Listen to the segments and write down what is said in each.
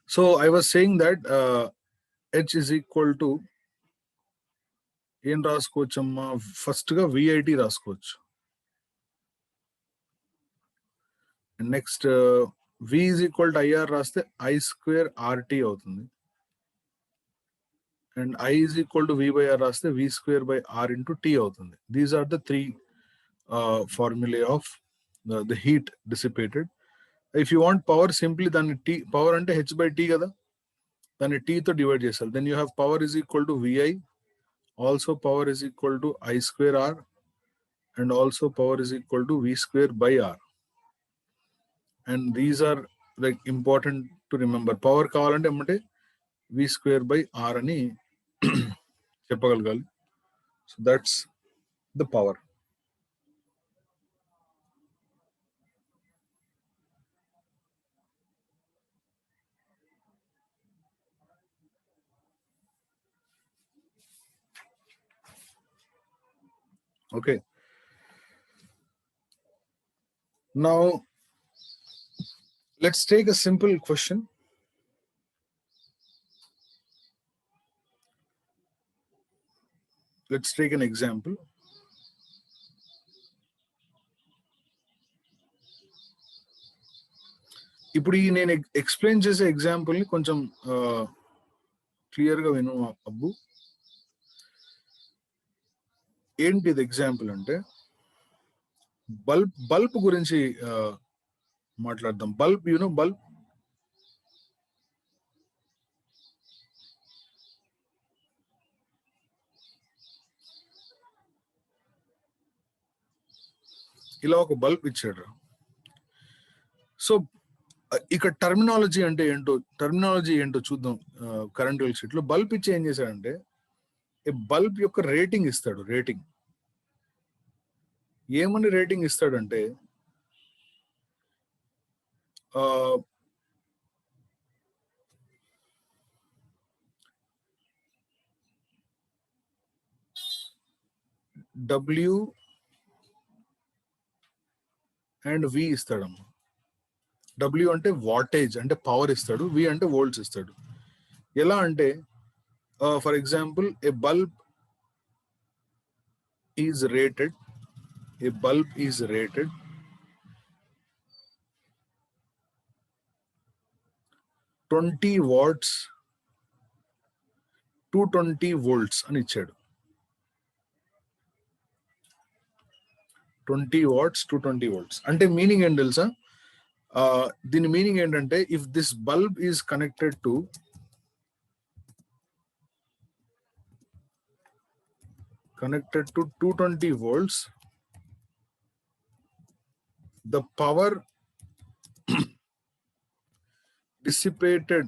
So I was saying that H is equal to ఏం రాసుకోవచ్చమ్మా, ఫస్ట్గా V I T రాసుకోవచ్చు. Next V is equal to I రాస్తే I square R T అవుతుంది. And I is equal to V by R రాస్తే V square by R into T అవుతుంది. These are the three formulae of the heat dissipated. If you want power, simply దాన్ని T, power అంటే H by T కదా, దాన్ని టీతో divide చేస్తారు. Then you have power is equal to V I, also power is equal to I square R, and also power is equal to v square by r. And these are like important to remember. Power కావాలంటే ఏమంటే v square by r అని చెప్పగలగాలి. So that's the power. Okay. Now let's take a simple question. Let's take an example. ఇప్పుడు ఈ నేను explain చేసే ఎగ్జాంపుల్ని కొంచెం క్లియర్గా విను అబ్బు. ఏంటి ఇది ఎగ్జాంపుల్ అంటే, బల్బ్ గురించి మాట్లాడదాం. బల్బ్, యూనో బల్బ్, ఇలా ఒక బల్బ్ ఇచ్చాడు. సో ఇక్కడ టర్మినాలజీ ఏంటో చూద్దాం. కరెంట్ షీట్ లో బల్బ్ ఇచ్చి ఏం చేశాడంటే, బల్బ్ యొక్క రేటింగ్ ఇస్తాడు. రేటింగ్ ఏమని రేటింగ్ ఇస్తాడంటే, డబ్ల్యూ అండ్ వి ఇస్తాడమ్మా. డబ్ల్యూ అంటే వాటేజ్, అంటే పవర్ ఇస్తాడు. వి అంటే వోల్ట్స్ ఇస్తాడు. ఎలా అంటే, for example, a bulb is rated 20 watts 220 volts అని ఇచ్చాడు. 20 watts 220 volts అంటే మీనింగ్ ఏంటి తెలుసా? దీని మీనింగ్ ఏంటంటే, if this bulb is connected to 220 volts, the power dissipated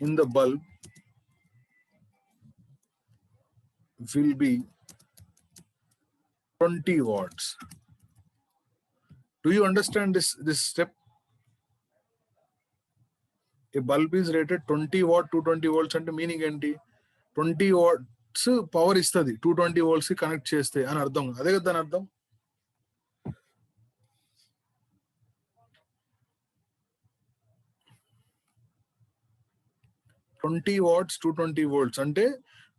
in the bulb will be 20 watts. Do you understand this step? A bulb is rated 20 watt 220 volts అంటే meaning ఏంటి? 20 watts power ఇస్తుంది 220 volts కి connect చేస్తే అని అర్థం. అదే కదా దాని అర్థం. ట్వంటీ వాట్స్ 220 volts అంటే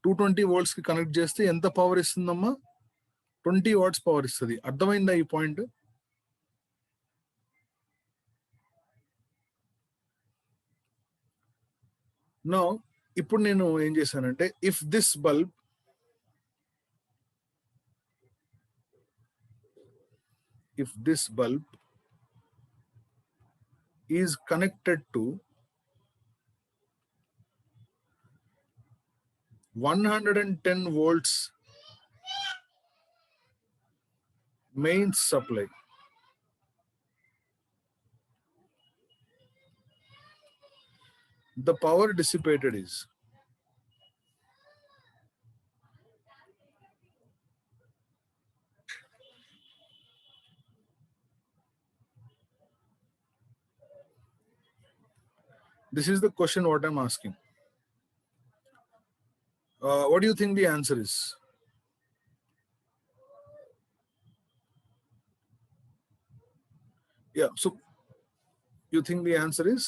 220 volts కి కనెక్ట్ చేస్తే ఎంత పవర్ ఇస్తుందమ్మా? 20 watts పవర్ ఇస్తుంది. అర్థమైందా ఈ పాయింట్? నౌ ఇప్పుడు నేను ఏం చేశానంటే, if this bulb is connected to 110 volts mains supply, the power dissipated is this is the question what I'm asking. What do you think the answer is? Yeah, so You think the answer is?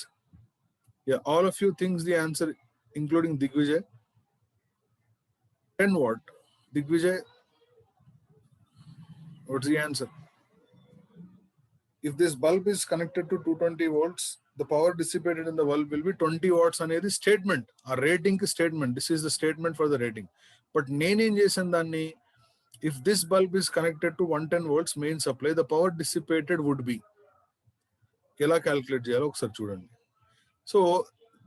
Yeah, all of you thinks the answer, including Digvijay. 10 watt. Digvijay, what's the answer? If this bulb is connected to 220 volts, the power dissipated in the bulb will be 20 watts అనేది statement. A rating statement. This is the statement for the rating. But నేనేం చేసాను దాన్ని, if this bulb is connected to 110 volts main supply, the power dissipated would be. ఎలా calculate చేయాలో ఒకసారి చూడండి. So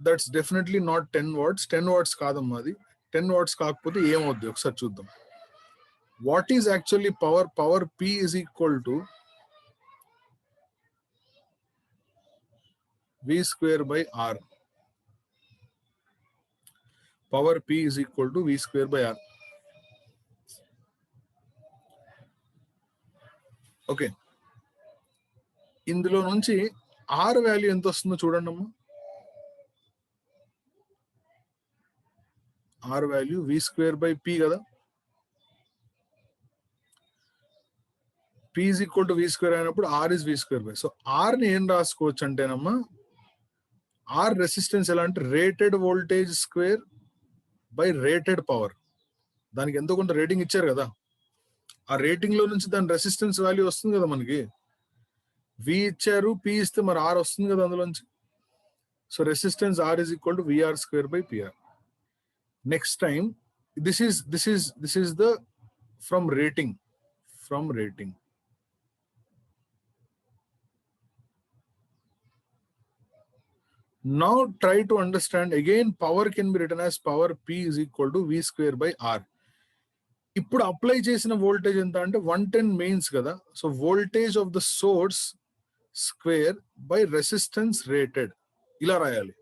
that's definitely not 10 watts. 10 watts కాదమ్మా అది. 10 watts కాకపోతే ఏమవుద్ది ఒకసారి చూద్దాం. What is actually power? Power P is equal to V square by R. Power P is equal to V square by R. Okay, ఇందులో నుంచి R వాల్యూ ఎంత వస్తుందో చూడండి అమ్మా. R value V square by P కదా. P is equal to V square అయినప్పుడు R is V square by. So R ని ఏం రాసుకోవచ్చు అంటేనమ్మా, R రెసిస్టెన్స్ ఎలా అంటే rated voltage square by rated power. దానికి ఎంతో కొంత రేటింగ్ ఇచ్చారు కదా, ఆ రేటింగ్ లో నుంచి దాని రెసిస్టెన్స్ వాల్యూ వస్తుంది కదా మనకి. V ఇచ్చారు, P ఇస్తే మరి R వస్తుంది కదా అందులోంచి. So resistance R is equal to VR square by PR. Next time this is the from rating. Now try to understand again, power can be written as power P is equal to V square by R. ఇప్పుడు apply చేసిన voltage ఎంత అంటే 110 mains కదా. So voltage of the source square by resistance rated ఇలా రాయాలి.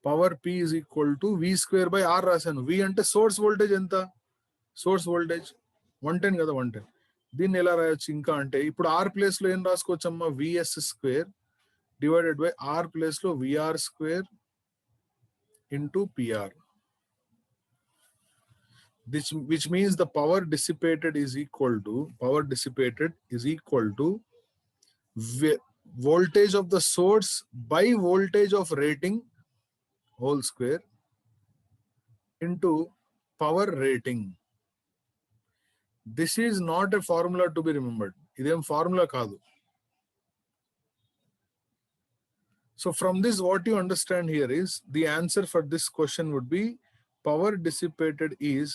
Power P is equal to V square by R రాశాను. V అంటే source voltage ఎంత, సోర్స్ వోల్టేజ్ 110 కదా, 110. దీన్ని ఎలా రాయొచ్చు ఇంకా అంటే, ఇప్పుడు R ప్లేస్ లో ఏం రాసుకోవచ్చు అమ్మా, VS square divided by R place లో VR square into PR. Which means the power dissipated is equal to voltage of the source by voltage of rating whole square into power rating. This is not a formula to be remembered. Idem formula kaadu. So from this, what you understand here is the answer for this question would be power dissipated is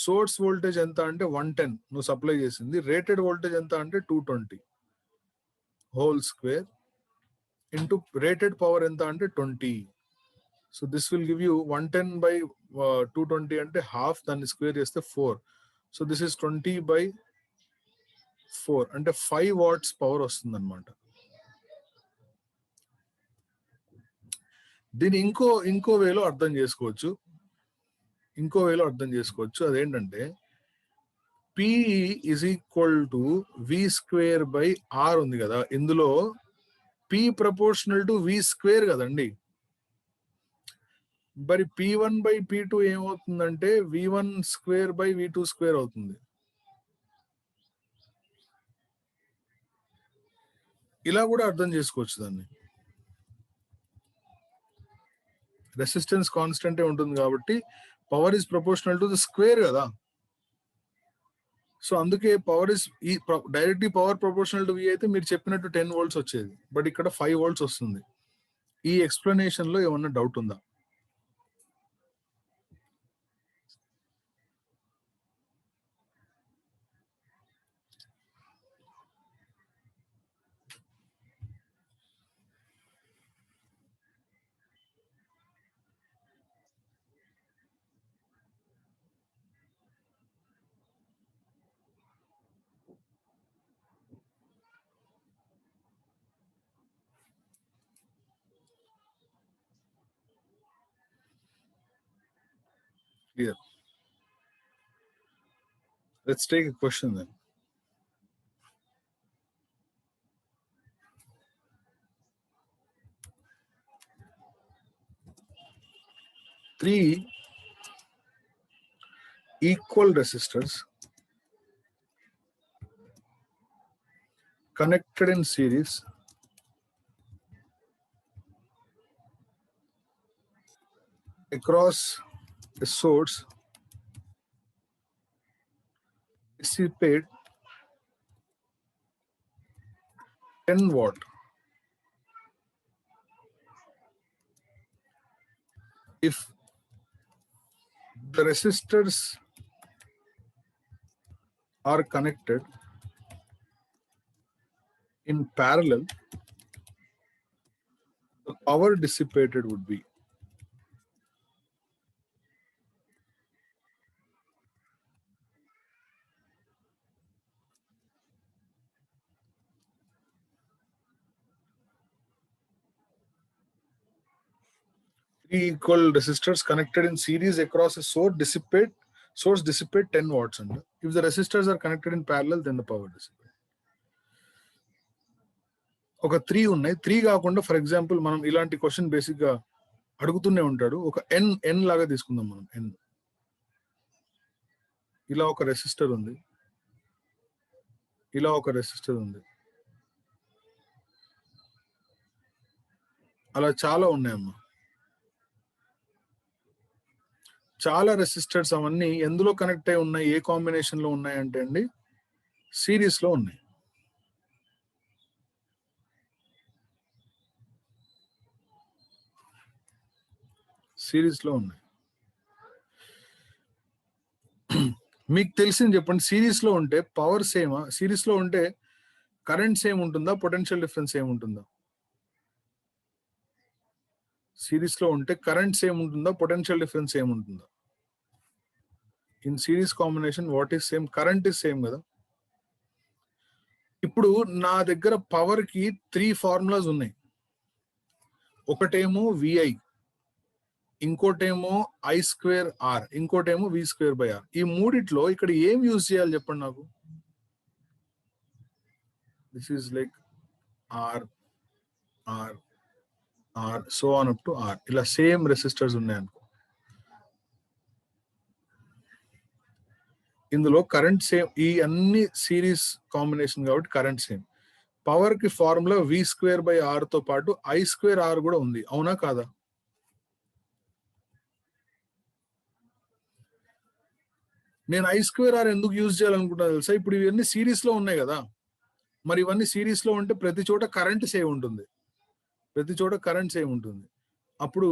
source voltage enta ante 110 no supply chesindi, rated voltage enta ante 220 whole square into rated power enta ante 20. So this will give you 110 by 220 ante half, danni square cheste 4. So this is 20 by 4 ante 5 watts power వస్తుంది అన్నమాట. దీన్ని ఇంకో వేలో అర్థం చేసుకోవచ్చు. అదేంటంటే P is equal to V square by R ఉంది కదా, ఇందులో P proportional to V square కదండి. మరి P1 by P2 ఏమవుతుందంటే V1 square by V2 square అవుతుంది. ఇలా కూడా అర్థం చేసుకోవచ్చు దాన్ని. రెసిస్టెన్స్ కాన్స్టెంటే ఉంటుంది కాబట్టి power is proportional to the square కదా. సో అందుకే power is directly power proportional to V అయితే మీరు చెప్పినట్టు 10 volts వచ్చేది, బట్ ఇక్కడ 5 volts వస్తుంది. ఈ ఎక్స్ప్లెనేషన్ లో ఏమన్నా డౌట్ ఉందా? Clear. Let's take a question then. Three equal resistors connected in series across a source dissipate 10 watt if the resistors are connected in parallel, the power dissipated would be. Three equal resistors connected in series across a source dissipate 10 watts. And if the resistors are connected in parallel, then the power dissipate. ఒక 3 ఉన్నాయి. 3 కాకుండా for example మనం ఇలాంటి question basic గా అడుగుతూనే ఉంటాడు. ఒక ఎన్ లాగా తీసుకుందాం మనం. ఎన్ ఇలా ఒక రెసిస్టర్ ఉంది, ఇలా ఒక రెసిస్టర్ ఉంది, అలా చాలా ఉన్నాయమ్మా. చాలా రెసిస్టర్స్ అవన్నీ ఎందులో కనెక్ట్ అయి ఉన్నాయి, ఏ కాంబినేషన్ లో ఉన్నాయి అంటే అండి సిరీస్ లో ఉన్నాయి. సిరీస్ లో ఉన్నాయి. మీకు తెలిసింది చెప్పండి. సిరీస్ లో ఉంటే పవర్ సేమా? సిరీస్ లో ఉంటే కరెంట్ సేమ్ ఉంటుందా, పొటెన్షియల్ డిఫరెన్స్ సేమ్ ఉంటుందా? సిరీస్ లో ఉంటే కరెంట్ సేమ్ ఉంటుందా, పొటెన్షియల్ డిఫరెన్స్ సేమ్ ఉంటుందా? In series combination what is same? Current is same కదా. ఇప్పుడు నా దగ్గర పవర్ కి 3 ఫార్ములాస్ ఉన్నాయి. ఒకటేమో విఐ, ఇంకోటేమో I²R, ఇంకోటేమో V²/R. ఈ మూడిట్లో ఇక్కడ ఏం యూజ్ చేయాలి చెప్పండి నాకు. This is like R R R so on up to R. ఇలా సేమ్ రెసిస్టర్స్ ఉన్నాయనుకో, ఇందులో కరెంట్ సేమ్. ఈ అన్ని సిరీస్ కాంబినేషన్ కాబట్టి కరెంట్ సేమ్. పవర్ కి ఫార్ములా V²/R తో పాటు I²R కూడా ఉంది, అవునా కాదా? నేను I²R ఎందుకు యూజ్ చేయాలనుకుంటా తెలుసా? ఇప్పుడు ఇవన్నీ సిరీస్ లో ఉన్నాయి కదా, మరి ఇవన్నీ సిరీస్ లో ఉంటే ప్రతి చోట కరెంట్ సేమ్ ఉంటుంది, ప్రతి చోట కరెంట్ సేమ్ ఉంటుంది. అప్పుడు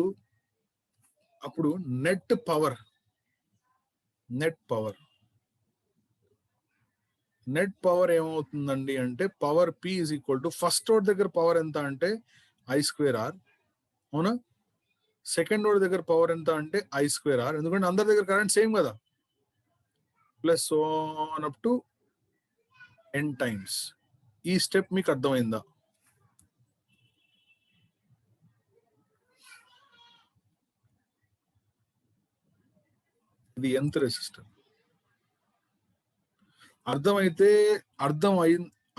అప్పుడు నెట్ పవర్ ఏమవుతుందండి అంటే power P is equal to first node దగ్గర పవర్ ఎంత అంటే I²R, అవునా? సెకండ్ నోడ్ దగ్గర పవర్ ఎంత అంటే I²R, ఎందుకంటే అందరి దగ్గర కరెంట్ సేమ్ కదా, plus so on up to n times. ఈ స్టెప్ మీకు అర్థమైందా? ఇది ఎంత రెసిస్టర్? అర్థమైతే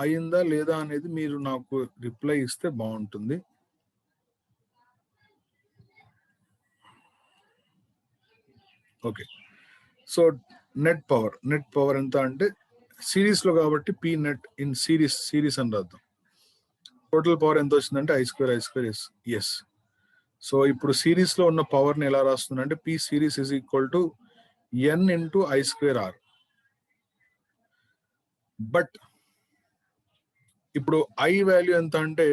అయిందా లేదా అనేది మీరు నాకు రిప్లై ఇస్తే బాగుంటుంది. ఓకే, సో నెట్ పవర్ ఎంత అంటే సిరీస్ లో కాబట్టి పి నెట్ ఇన్ సిరీస్ అని రాద్దాం. టోటల్ పవర్ ఎంత వచ్చిందంటే I². ఎస్. సో ఇప్పుడు సిరీస్ లో ఉన్న పవర్ ని ఎలా రాస్తుంది అంటే P series is equal to n into I²R. But ఇప్పుడు ఐ వాల్యూ ఎంత అంటే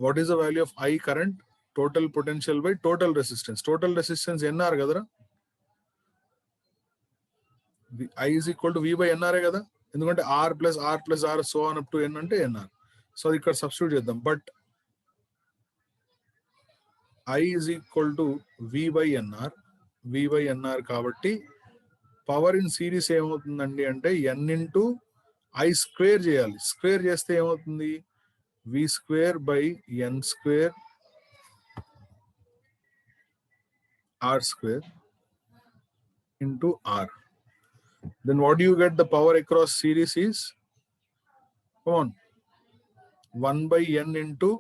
what is the value of I? Current, total potential by total resistance. Total resistance NR కదరా. I is equal to V/NR కదా, ఎందుకంటే R plus R so on up to N అంటే NR. So ఇక్కడ substitute చేద్దాం. But I is equal to V/NR కాబట్టి power in series ఏమవుతుందండి అంటే n into I² చేయాలి. స్క్వేర్ చేస్తే ఏమవుతుంది? V²/N² R² into R. Then what do you get? The power across series is, come on, 1/n into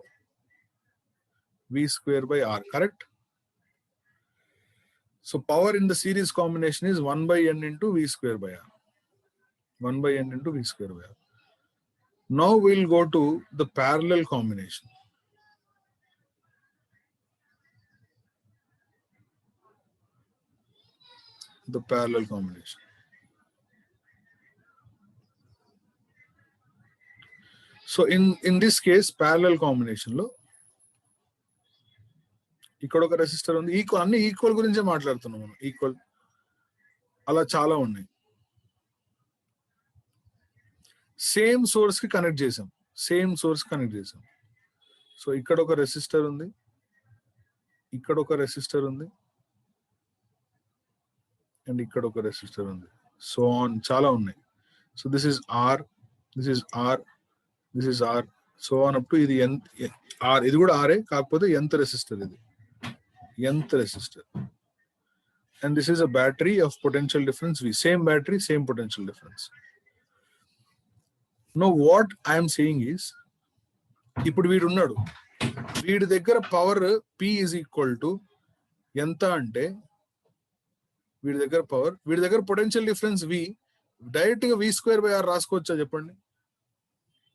V²/R, correct? So power in the series combination is 1/n into V²/R. 1/n into V²/R. Now we'll go to the parallel combination. the parallel combination. So in this case, parallel combination లో ఇక్కడ ఒక resistor ఉంది, equal, అన్ని equal గురించే మాట్లాడుతున్నాం మనం. Equal అలా చాలా ఉన్నాయి. సేమ్ సోర్స్ కి కనెక్ట్ చేసాం, సో ఇక్కడ ఒక రెసిస్టర్ ఉంది, ఇక్కడ ఒక రెసిస్టర్ ఉంది, అండ్ ఇక్కడ ఒక రెసిస్టర్ ఉంది, సో ఆన్ చాలా ఉన్నాయి. So this is R, this is R, this is R, so on up to ఇది ఆర్, ఇది కూడా ఆరే, కాకపోతే ఎంత రెసిస్టర్, ఇది nth resistor, and this is a battery of potential difference V. Same battery, same potential difference. Now what I am saying is, ఇప్పుడు వీడు ఉన్నాడు, వీడి దగ్గర power P is equal to ఎంత అంటే, వీడి దగ్గర పవర్, వీడి దగ్గర పొటెన్షియల్ డిఫరెన్స్ V, డైరెక్ట్ గా V²/R రాసుకోవచ్చా చెప్పండి?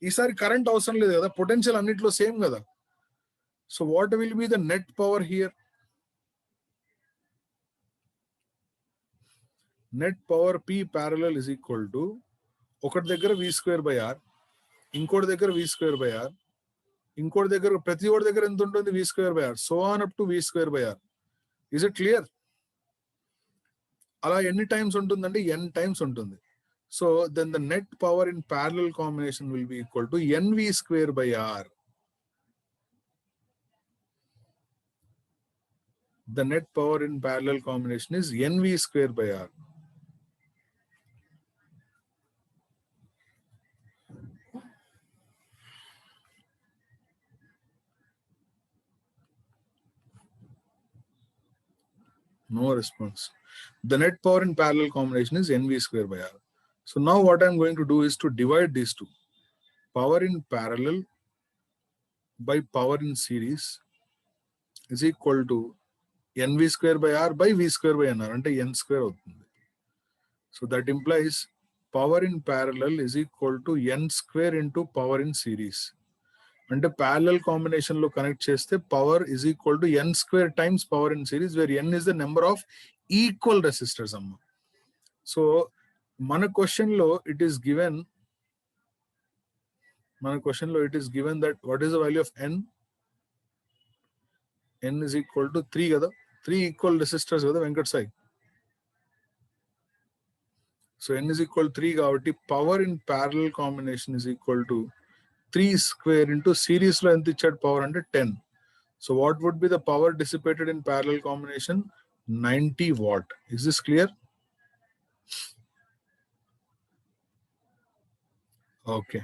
ఈసారి కరెంట్ అవసరం లేదు కదా, పొటెన్షియల్ అన్నిట్లో సేమ్ కదా. So what will be the net power here? Net power P parallel is equal to, ఒకటి దగ్గర V²/R, ఇంకోటి దగ్గర V²/R, ఇంకోటి దగ్గర, ప్రతి ఒక్కటి దగ్గర ఎంత ఉంటుంది? V²/R, so on up to V²/R. Is it clear? అలా ఎన్ని టైమ్స్ ఉంటుందంటే n టైమ్స్ ఉంటుంది. So then the net power in parallel combination will be equal to NV²/R. The net power in parallel combination is NV²/R. No response. The net power in parallel combination is NV²/R. So now what I'm going to do is to divide these two. Power in parallel by power in series is equal to NV²/R by V²/NR, అంటే n² అవుతుంది. So that implies power in parallel is equal to n² into power in series. అంటే parallel combination లో connect చేస్తే power is equal to n² times power in series, where n is the number of equal resistors అమ్మ. So మన question లో it is given, that what is the value of n? n is equal to 3 కదా, 3 equal resistors కదా Venkat Sai. So n is equal to 3 కాబట్టి power in parallel combination is equal to 3² into series లో ఎంత ఇచ్చాడు power అంటే 10. So what would be the power dissipated in parallel combination? 90 watt. Is this clear? Okay.